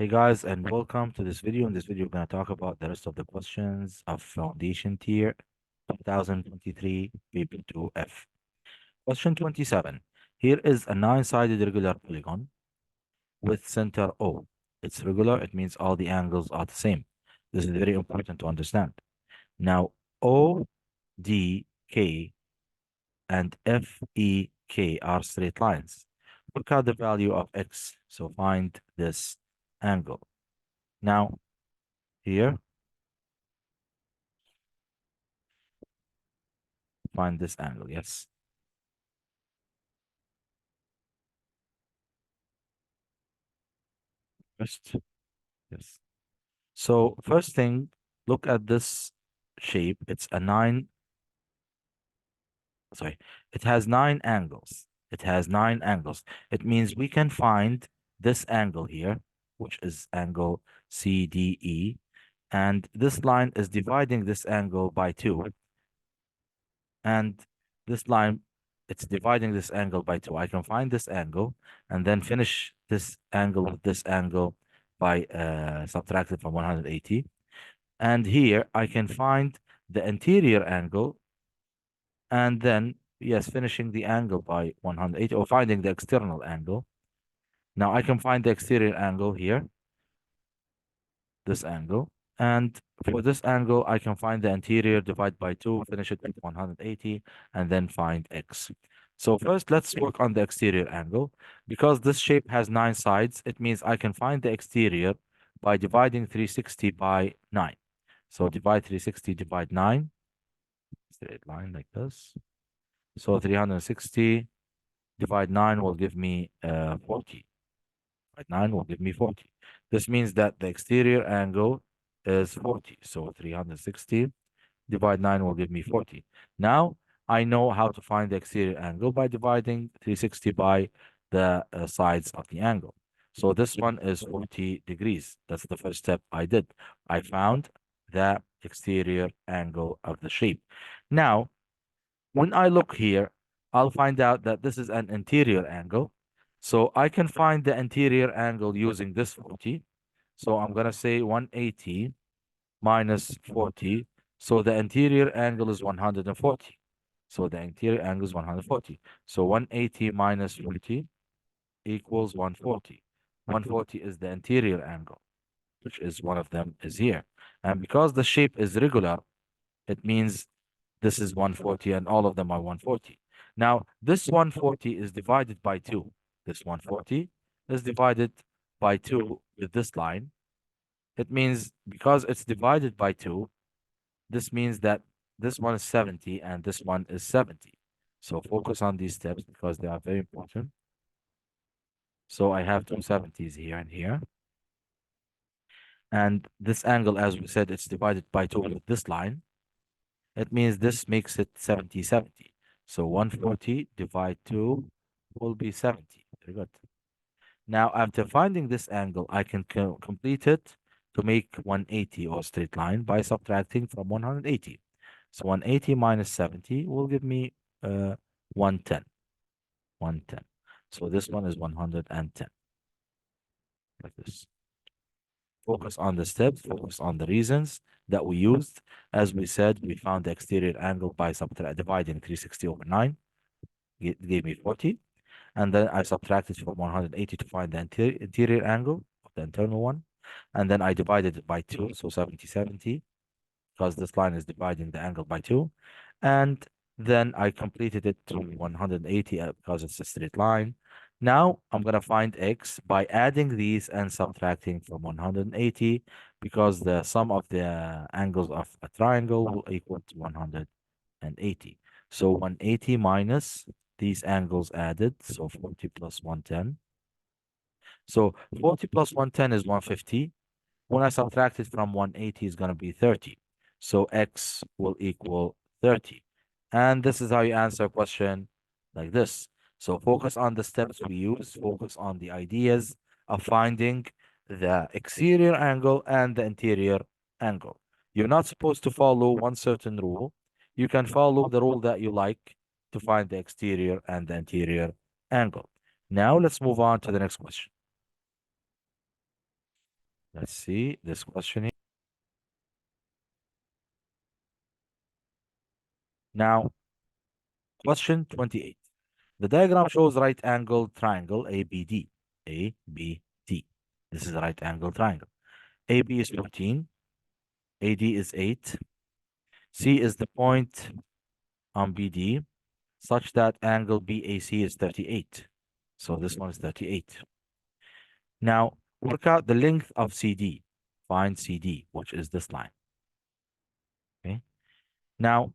Hey guys, and welcome to this video. In this video, we're going to talk about the rest of the questions of Foundation Tier 2023 pp2F. Question 27. Here is a nine-sided regular polygon with center O. It's regular, it means all the angles are the same. This is very important to understand. Now, O, D, K, and F, E, K are straight lines. Look at the value of X, so find this angle. Now, here, find this angle, yes. First, yes. So first thing, look at this shape. It's a nine, sorry, it has nine angles. It has nine angles. It means we can find this angle here, which is angle CDE, and this line is dividing this angle by two, and this line, it's dividing this angle by two. I can find this angle and then finish this angle with this angle by subtracting from 180. And here I can find the interior angle and then, yes, finishing the angle by 180 or finding the external angle. Now I can find the exterior angle here, this angle. And for this angle, I can find the interior, divide by 2, finish it with 180, and then find x. So first, let's work on the exterior angle. Because this shape has 9 sides, it means I can find the exterior by dividing 360 by 9. So divide 360, divide 9, straight line like this. So 360 divide 9 will give me 40. Divide 9 will give me 40. This means that the exterior angle is 40. So 360 divide 9 will give me 40. Now I know how to find the exterior angle by dividing 360 by the sides of the angle. So this one is 40 degrees. That's the first step I did. I found the exterior angle of the shape. Now, when I look here, I'll find out that this is an interior angle. So I can find the interior angle using this 40. So I'm going to say 180 minus 40. So the interior angle is 140. So the interior angle is 140. So 180 minus 40 equals 140. 140 is the interior angle, which is one of them is here. And because the shape is regular, it means this is 140 and all of them are 140. Now, this 140 is divided by 2. This 140 is divided by 2 with this line. It means because it's divided by 2, this means that this one is 70 and this one is 70. So focus on these steps because they are very important. So I have two 70s here and here. And this angle, as we said, it's divided by 2 with this line. It means this makes it 70, 70. So 140 divide 2 will be 70. Very good. Now, after finding this angle, I can complete it to make 180 or straight line by subtracting from 180. So 180 minus 70 will give me 110. 110. So this one is 110. Like this. Focus on the steps, focus on the reasons that we used. As we said, we found the exterior angle by dividing 360 over 9. It gave me 40. And then I subtracted from 180 to find the interior angle of the internal one. And then I divided it by 2, so 70, 70, because this line is dividing the angle by 2. And then I completed it to 180 because it's a straight line. Now I'm going to find x by adding these and subtracting from 180 because the sum of the angles of a triangle will equal to 180. So 180 minus these angles added, so 40 plus 110. So 40 plus 110 is 150. When I subtract it from 180, it's going to be 30. So x will equal 30. And this is how you answer a question like this. So focus on the steps we use, focus on the ideas of finding the exterior angle and the interior angle. You're not supposed to follow one certain rule. You can follow the rule that you like to find the exterior and the interior angle. Now let's move on to the next question. Let's see this question here. Now, question 28. The diagram shows right angle triangle ABD. ABD. This is a right angle triangle. AB is 14, AD is 8, C is the point on BD, such that angle BAC is 38. So this one is 38. Now, work out the length of CD. Find CD, which is this line. Okay. Now,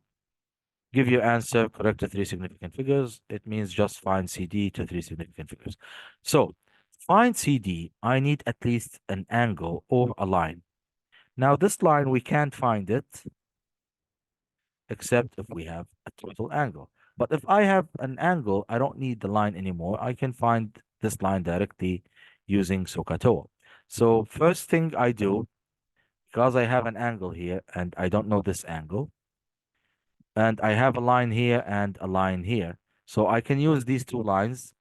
give your answer correct to three significant figures. It means just find CD to three significant figures. So, find CD, I need at least an angle or a line. Now, this line, we can't find it except if we have a total angle. But if I have an angle, I don't need the line anymore. I can find this line directly using SOHCAHTOA. So first thing I do, because I have an angle here and I don't know this angle, and I have a line here and a line here. So I can use these two lines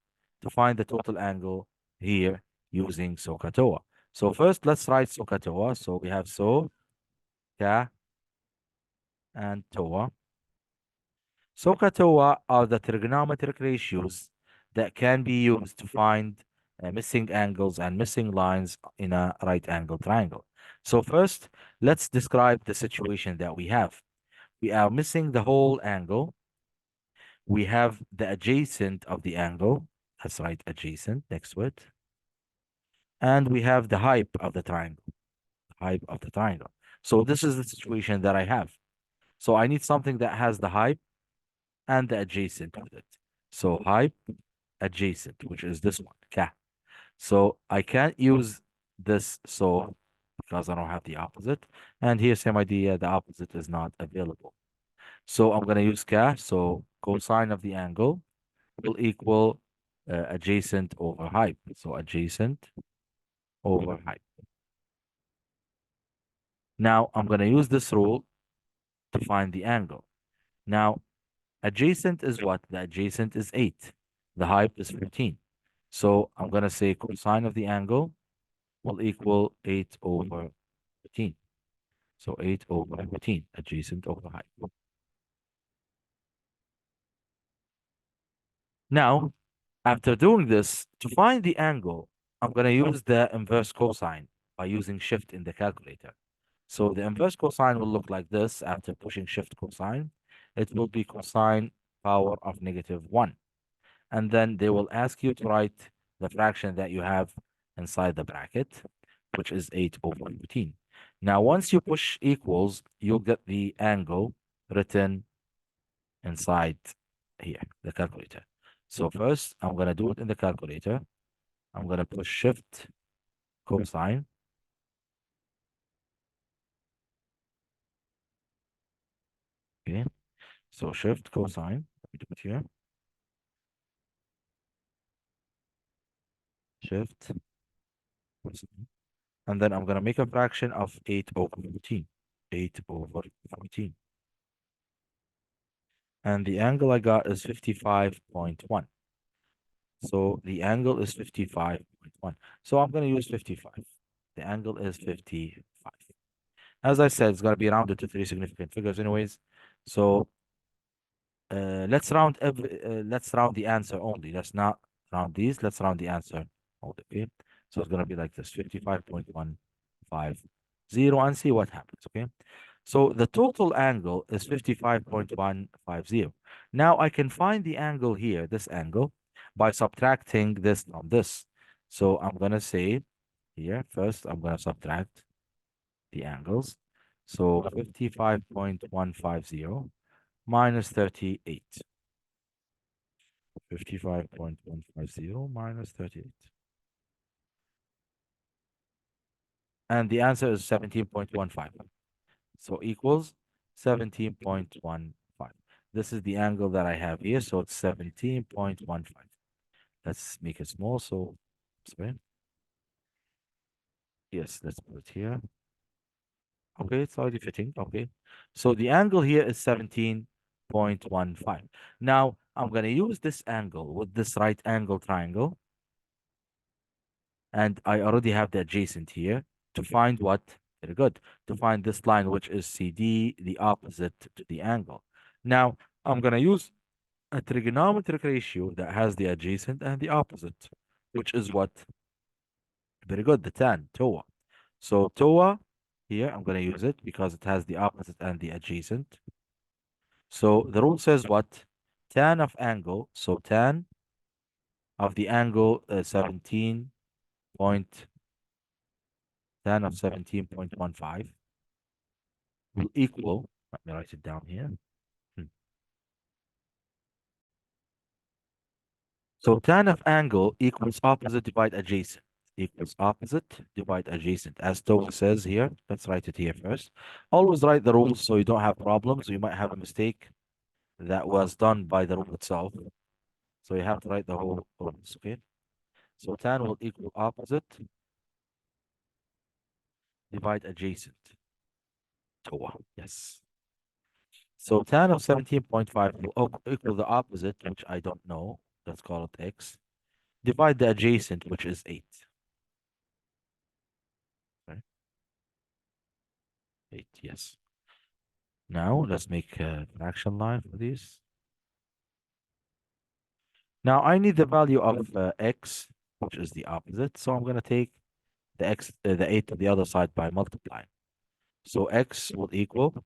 to find the total angle here using SOHCAHTOA. So first, let's write SOHCAHTOA. So we have SO, Ka, and TOA. SOHCAHTOA are the trigonometric ratios that can be used to find missing angles and missing lines in a right angle triangle. So first, let's describe the situation that we have. We are missing the whole angle. We have the adjacent of the angle. Let's write adjacent next to it. And we have the height of the triangle. Height of the triangle. So this is the situation that I have. So I need something that has the height and the adjacent with it. So height adjacent, which is this one, Ka. So I can't use this so because I don't have the opposite. And here, same idea, the opposite is not available. So I'm going to use Ka. So cosine of the angle will equal adjacent over height. So adjacent over height. Now I'm going to use this rule to find the angle. Now, adjacent is what? The adjacent is 8. The height is 15. So I'm going to say cosine of the angle will equal 8 over 15. So 8 over 15, adjacent over height. Now, after doing this, to find the angle, I'm going to use the inverse cosine by using shift in the calculator. So the inverse cosine will look like this after pushing shift cosine. It will be cosine power of -1. And then they will ask you to write the fraction that you have inside the bracket, which is 8 over 15. Now, once you push equals, you'll get the angle written inside here, the calculator. So first, I'm going to do it in the calculator. I'm going to push shift cosine. Okay. So shift cosine. Let me do it here. Shift cosine. And then I'm going to make a fraction of 8 over 14. 8 over 14. And the angle I got is 55.1. So the angle is 55.1. So I'm going to use 55. The angle is 55. As I said, it's going to be rounded to three significant figures anyways. So let's round the answer only. Let's not round these. Let's round the answer only. Okay. So it's going to be like this, 55.150, and see what happens. Okay. So the total angle is 55.150. Now I can find the angle here, this angle, by subtracting this from this. So I'm going to say here, first, I'm going to subtract the angles. So 55.150 minus 38. 55.150 minus 38. And the answer is 17.15. So equals 17.15. This is the angle that I have here. So it's 17.15. Let's make it small. So, sorry. Yes, let's put it here. Okay, it's already fitting. Okay. So the angle here is 17.15. Now, I'm going to use this angle with this right angle triangle. And I already have the adjacent here to find what? Very good. To find this line, which is CD, the opposite to the angle. Now, I'm going to use a trigonometric ratio that has the adjacent and the opposite, which is what? Very good, the tan, TOA. So TOA, here, I'm going to use it because it has the opposite and the adjacent. So the rule says what? Tan of angle, so tan of the angle 17 point, tan of 17.15 will equal, let me write it down here. Hmm. So tan of angle equals opposite divide adjacent, equals opposite divide adjacent. As Tova says here, let's write it here first. Always write the rules so you don't have problems. You might have a mistake that was done by the rule itself. So you have to write the whole rules, okay? So tan will equal opposite divide adjacent. Toa, yes. So tan of 17.5 will equal the opposite, which I don't know. Let's call it x. Divide the adjacent, which is 8. Okay? 8, yes. Now let's make an action line for these. Now I need the value of x, which is the opposite. So I'm going to take the 8 to the other side by multiplying. So x will equal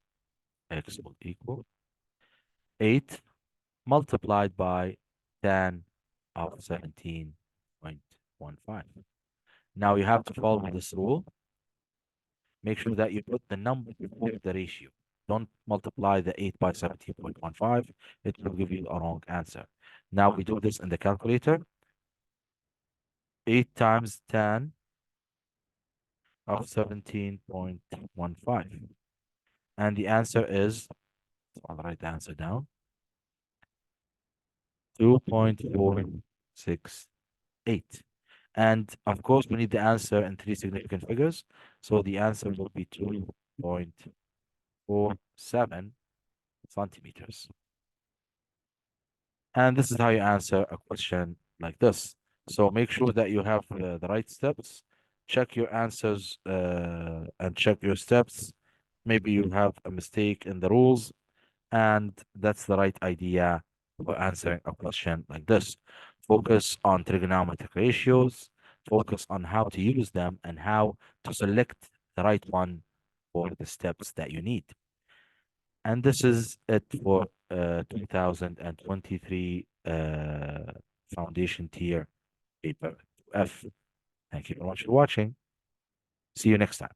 8 multiplied by tan of 17.15. Now you have to follow this rule. Make sure that you put the number before the ratio. Don't multiply the 8 by 17.15. It will give you a wrong answer. Now we do this in the calculator. 8 times tan of 17.15. And the answer is, I'll write the answer down, 2.468. And of course, we need the answer in three significant figures. So the answer will be 2.47 centimeters. And this is how you answer a question like this. So make sure that you have the right steps. Check your answers and check your steps. Maybe you have a mistake in the rules, and that's the right idea for answering a question like this. Focus on trigonometric ratios, focus on how to use them and how to select the right one for the steps that you need. And this is it for 2023 foundation tier paper F. Thank you very much for watching. See you next time.